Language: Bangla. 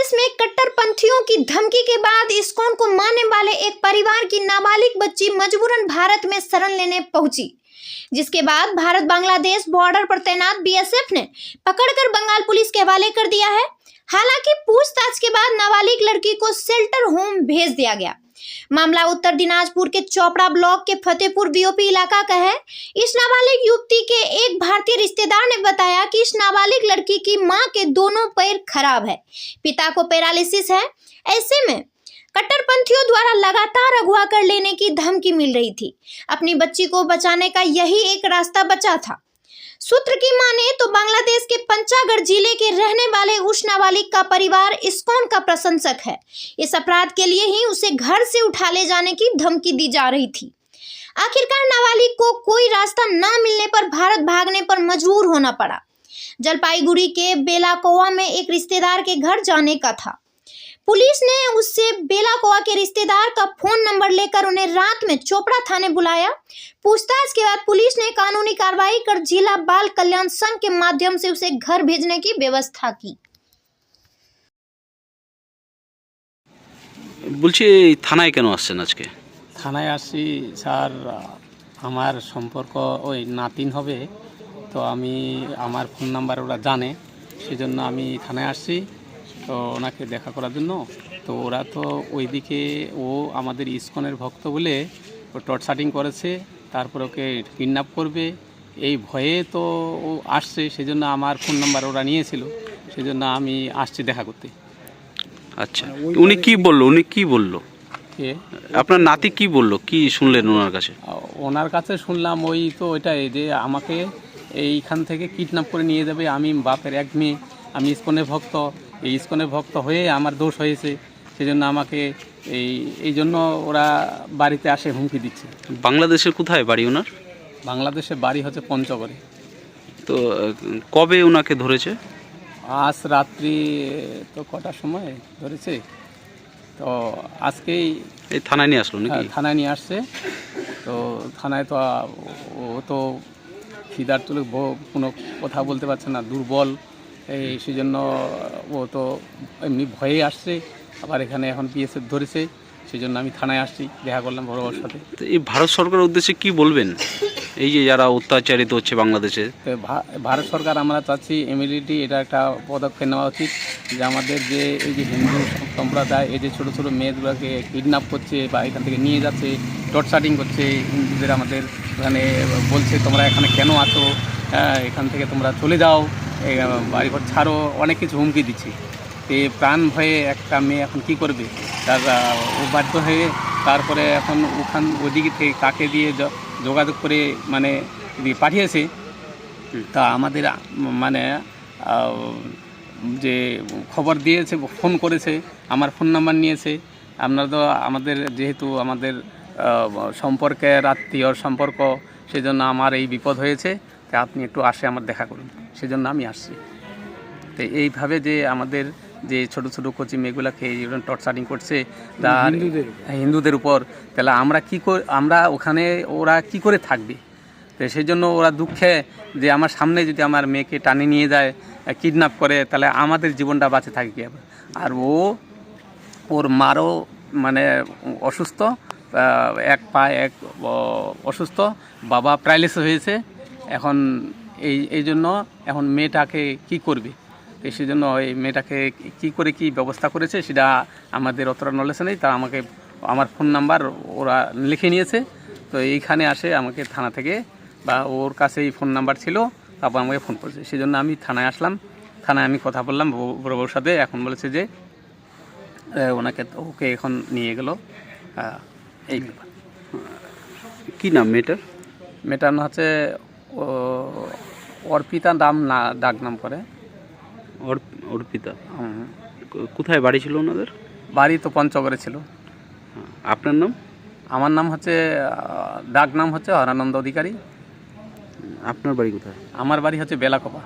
प्रदेश में कट्टरपंथियों की धमकी के बाद इस्कॉन को मानने वाले एक परिवार की नाबालिग बच्ची मजबूरन भारत में शरण लेने पहुंची, जिसके बाद भारत बांग्लादेश बॉर्डर पर तैनात बीएसएफ ने पकड़कर बंगाल पुलिस के हवाले कर दिया है। हालांकि पूछताछ के बाद नाबालिग लड़की को शेल्टर होम भेज दिया गया। मामला उत्तर दिनाजपुर के चोपड़ा ब्लॉक के फतेहपुर बीओपी इलाका का है। इस नाबालिग युवती के एक भारतीय रिश्तेदार ने बताया कि इस नाबालिग लड़की की मां के दोनों पैर खराब है, पिता को पैरालिसिस है। ऐसे में कट्टरपंथियों द्वारा लगातार अगवा कर लेने की धमकी मिल रही थी। अपनी बच्ची को बचाने का यही एक रास्ता बचा था। सूत्र की माने तो बांग्लादेश के पंचागढ़ जिले के रहने वाले उस नाबालिग का परिवार इस्कॉन का प्रशंसक है। इस अपराध के लिए ही उसे घर से उठा ले जाने की धमकी दी जा रही थी। आखिरकार नाबालिग को कोई रास्ता न मिलने पर भारत भागने पर मजबूर होना पड़ा। जलपाईगुड़ी के बेलाकोवा में एक रिश्तेदार के घर जाने का था। पुलिस ने उससे बेलाकोवा के रिश्तेदार का फोन नंबर लेकर उन्हें रात में चोपड़ा थाने बुलाया। पूछताछ के बाद पुलिस ने कानूनी कार्रवाई कर जिला बाल कल्याण संघ के माध्यम से उसे घर भेजने की व्यवस्था की। বলছি থানায় কেন আসছেন আজকে? থানায় আসছি স্যার, আমার সম্পর্ক ওই নাতিন হবে, তো আমি আমার ফোন নাম্বার ওরা জানে, সেজন্য আমি থানায় আসছি তো ওনাকে দেখা করার জন্য। তো ওরা তো ওইদিকে ও আমাদের ইসকনের ভক্ত বলে ও টর্চারিং করেছে, তারপর ওকে কিডন্যাপ করবে এই ভয়ে তো ও আসছে, সেজন্য আমার ফোন নাম্বার ওরা নিয়েছিল, সেজন্য আমি আসছি দেখা করতে। আচ্ছা, উনি কি বললো? কে? আপনার নাতি কি বললো, কি শুনলেন ওনার কাছে? ওনার কাছে শুনলাম ওই তো ওইটাই যে আমাকে এইখান থেকে কিডন্যাপ করে নিয়ে যাবে। আমি বাপের এক মেয়ে, আমি ইসকনের ভক্ত, এই ইসকনের ভক্ত হয়ে আমার দোষ হয়েছে, সেজন্য আমাকে এই জন্য ওরা বাড়িতে আসে হুমকি দিচ্ছে। বাংলাদেশের কোথায় বাড়ি ওনার? বাংলাদেশে বাড়ি হচ্ছে পঞ্চগড়ে। তো কবে ওনাকে ধরেছে? আজ রাত্রি তো কটার সময় ধরেছে, তো আজকেই এই থানায় নিয়ে আসলো নাকি? থানায় নিয়ে আসছে। তো থানায় তো ও তো খিদার তুলে কোনো কথা বলতে পারছে না, দুর্বল, এই সেজন্য ও তো এমনি ভয়ে আসছে। আবার এখানে এখন বিএসএফ ধরেছে, সেই জন্য আমি থানায় আসছি, দেখা করলাম বড়োর সাথে। তো এই ভারত সরকারের উদ্দেশ্যে কি বলবেন, এই যে যারা অত্যাচারিত হচ্ছে বাংলাদেশে? ভারত সরকার আমরা চাচ্ছি ইমিডিয়েটলি এটা একটা পদক্ষেপ নেওয়া উচিত, যে আমাদের যে এই যে হিন্দু সম্প্রদায় এই যে ছোটো ছোটো মেয়েগুলোকে কিডন্যাপ করছে বা এখান থেকে নিয়ে যাচ্ছে, টর্চারিং করছে, হিন্দুদের আমাদের এখানে বলছে তোমরা এখানে কেন আছো, এখান থেকে তোমরা চলে যাও, বাড়িঘর ছাড়ো, অনেক কিছু হুমকি দিচ্ছে। এই প্রাণ ভয়ে একটা মেয়ে এখন কি করবে, তার ও বাধ্য হয়ে তারপরে এখন ওদিকে থেকে কাকে দিয়ে যোগাযোগ করে মানে পাঠিয়েছে। তা আমাদের মানে যে খবর দিয়েছে, ফোন করেছে, আমার ফোন নাম্বার নিয়েছে। আপনারা তো আমাদের যেহেতু আমাদের সম্পর্কের আত্মীয়র সম্পর্ক, সেজন্য আমার এই বিপদ হয়েছে, তা আপনি একটু আসে আমার দেখা করুন, সেজন্য আমি আসছি। তো এইভাবে যে আমাদের যে ছোটো ছোটো কচি মেয়েগুলোকে টর্চারিং করছে তার হিন্দুদের উপর, তাহলে আমরা ওখানে ওরা কি করে থাকবে? তো সেই জন্য ওরা দুঃখে যে আমার সামনে যদি আমার মেয়েকে টানে নিয়ে যায়, কিডন্যাপ করে, তাহলে আমাদের জীবনটা বাঁচে থাকে কীভাবে? আর ওর মারও মানে অসুস্থ, এক পায়ে এক অসুস্থ, বাবা প্যারালাইসিস হয়েছে। এখন এই জন্য এখন মেয়েটাকে কি করবে? তো সেই জন্য এই মেয়েটাকে কী করে কী ব্যবস্থা করেছে সেটা আমাদের অতটা নলেজ নেই। তা আমাকে আমার ফোন নাম্বার ওরা লিখে নিয়েছে, তো এইখানে আসে আমাকে থানা থেকে, বা ওর কাছে এই ফোন নাম্বার ছিল, তারপর আমাকে ফোন করেছে, সেই জন্য আমি থানায় আসলাম। থানায় আমি কথা বললাম বড়োর সাথে, এখন বলেছে যে ওকে এখন নিয়ে গেল। এই ব্যাপার। কী নাম মেয়েটার? মেয়েটার নাম হচ্ছে অর্পিতা, নাম না ডাক নাম করে অর্পিতা। কোথায় বাড়ি ছিল ওনাদের? বাড়ি তো পঞ্চগড়ে ছিল। আপনার নাম? আমার নাম হচ্ছে ডাক নাম হচ্ছে হরানন্দ অধিকারী। আপনার বাড়ি কোথায়? আমার বাড়ি হচ্ছে বেলাকোপা।